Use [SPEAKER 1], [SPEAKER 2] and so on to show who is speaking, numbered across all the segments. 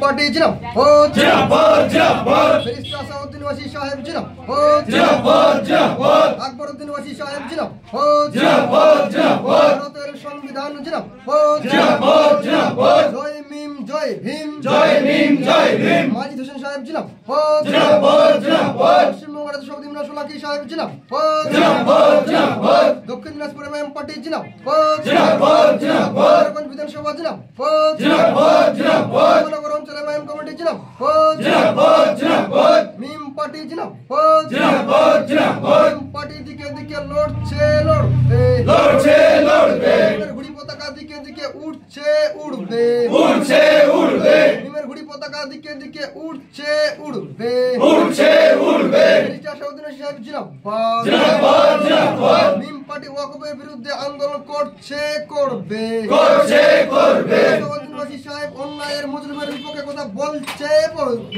[SPEAKER 1] Party जिंदाबाद जिंदाबाद जिंदाबाद बैरिस्टर असादुद्दीन ओवैसी साहब जिंदाबाद जिंदाबाद जिंदाबाद আকবরউদ্দিন ওয়াসি সাহেব जिंदाबाद जिंदाबाद जिंदाबाद ভারতের সংবিধান जिंदाबाद जिंदाबाद जिंदाबाद জয় মিম জয় ভীম জয় মিম জয় ভীম মাজিদ হোসেন সাহেব जिंदाबाद जिंदाबाद जिंदाबाद পশ্চিমবঙ্গ রাজ্য সভাপতি মিনার সোলাকি সাহেব जिंदाबाद जिंदाबाद जिंदाबाद দক্ষিণ দিনাজপুর এমএম পার্টি जिंदाबाद जिंदाबाद जिंदाबाद কোন বিধানসভা जिंदाबाद जिंदाबाद जिंदाबाद নগর অঞ্চল এমএম কমিটি जिंदाबाद जिंदाबाद जिंदाबाद মিম পার্টি जिंदाबाद जिंदाबाद जिंदाबाद মিম পার্টি দিকে দিকে লড়ছে লড়বে লড়ছে লড়বে মিমের ঘুড়ি পতাকা দিকে দিকে উড়ছে উড়বে উড়ছে উড়বে মিমের ঘুড়ি পতাকা দিকে দিকে উড়ছে উড়বে উড়ছে উড়বে ব্যারিস্টার আসাদুদ্দীন ওয়াসি সাহেব जिंदाबाद जिंदाबाद जिंदाबाद মিম পার্টি ওয়াকফের বিরুদ্ধে আন্দোলন করছে করবে করছে করবে আসাদুদ্দীন ওয়াসি সাহেব অন্যায়ের মুজরিমের বিপক্ষে কথা বলছে বলবে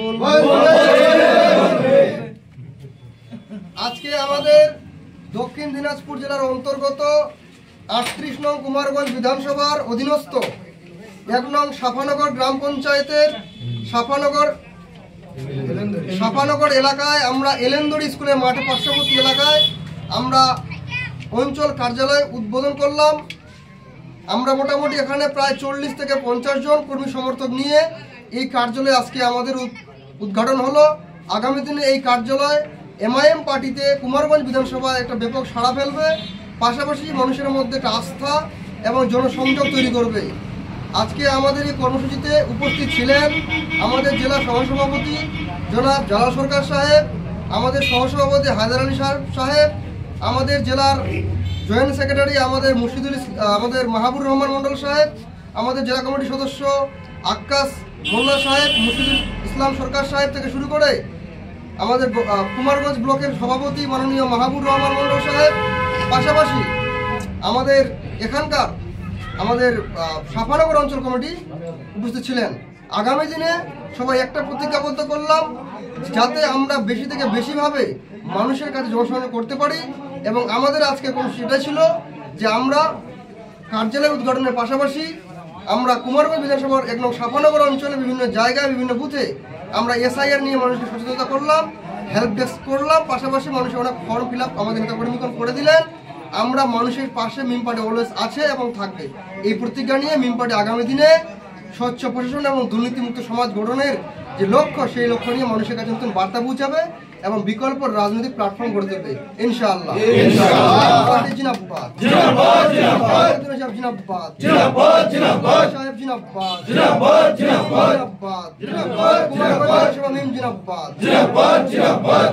[SPEAKER 1] আজকে আমাদের দক্ষিণ দিনাজপুর জেলার অন্তর্গত 38 নং কুমারগঞ্জ বিধানসভার অধীনস্থ 1 নং সাফানগর গ্রাম পঞ্চায়েতের সাফানগর এলাকায় আমরা এলেন্দরি স্কুলের মাঠে পার্শ্ববর্তী এলাকায় আমরা অঞ্চল কার্যালয় উদ্বোধন করলাম। আমরা মোটামুটি এখানে প্রায় 40 থেকে 50 জন কর্মী সমর্থক নিয়ে এই কার্যালয় আজকে আমাদের উদ্ঘাটন হলো। আগামী দিনে এই কার্যালয় এমআইএম পার্টিতে কুমারগঞ্জ বিধানসভায় একটা ব্যাপক সাড়া ফেলবে, পাশাপাশি মানুষের মধ্যে একটা আস্থা এবং জনসংযোগ তৈরি করবে। আজকে আমাদের এই কর্মসূচিতে উপস্থিত ছিলেন আমাদের জেলা সহসভাপতি জনাব জালাল সরকার সাহেব, আমাদের সহসভাপতি হায়দার আলী সাহেব, আমাদের জেলার জয়েন্ট সেক্রেটারি আমাদের মাহবুর রহমান মন্ডল সাহেব, আমাদের জেলা কমিটির সদস্য আক্কাস মোল্লা সাহেব, মুর্শিদুল ইসলাম সরকার সাহেব থেকে শুরু করে আমাদের কুমারগঞ্জ ব্লকের সভাপতি মাননীয় মাহবুর রহমান মন্ডল সাহেব, পাশাপাশি আমাদের এখানকার আমাদের সাফানগর অঞ্চল কমিটি উপস্থিত ছিলেন। আগামী দিনে সবাই একটা প্রতিজ্ঞাবদ্ধ করলাম যাতে আমরা বেশি থেকে বেশিভাবে মানুষের কাছে জনসংযোগ করতে পারি এবং আমাদের আজকে কর্মসূচিটা ছিল যে আমরা কার্যালয় উদ্ঘাটনের পাশাপাশি আমরা কুমারগঞ্জ বিধানসভার 1 নং সাফানগর অঞ্চলে বিভিন্ন জায়গায় বিভিন্ন বুথে আমরা এসআইআর নিয়ে মানুষকে সচেতনতা করলাম, হেল্প ডেস্ক করলাম, পাশাপাশি মানুষের অনেক ফর্ম ফিল আপ আমাদের নেতাকর্মীগণ করে দিলেন। আমরা মানুষের পাশে মিম পার্টি অলওয়েজ আছে এবং থাকবে। এই প্রতিজ্ঞা নিয়ে মিম পার্টি আগামী দিনে স্বচ্ছ প্রশাসন এবং দুর্নীতিমুক্ত সমাজ গঠনের যে লক্ষ্য সেই লক্ষ্য নিয়ে মানুষের কাছে নতুন বার্তা পৌঁছাবে এবং বিকল্প রাজনৈতিক প্ল্যাটফর্ম গড়ে তুলবে ইনশাআল্লাহ। জিন্দাবাদ জিন্দাবাদ জিন্দাবাদ জিন্দাবাদ জিন্দাবাদ জিন্দাবাদ জিন্দাবাদ সাহেব জিন্দাবাদ জিন্দাবাদ জিন্দাবাদ জিন্দাবাদ জিন্দাবাদ জিন্দাবাদ জিন্দাবাদ জিন্দাবাদ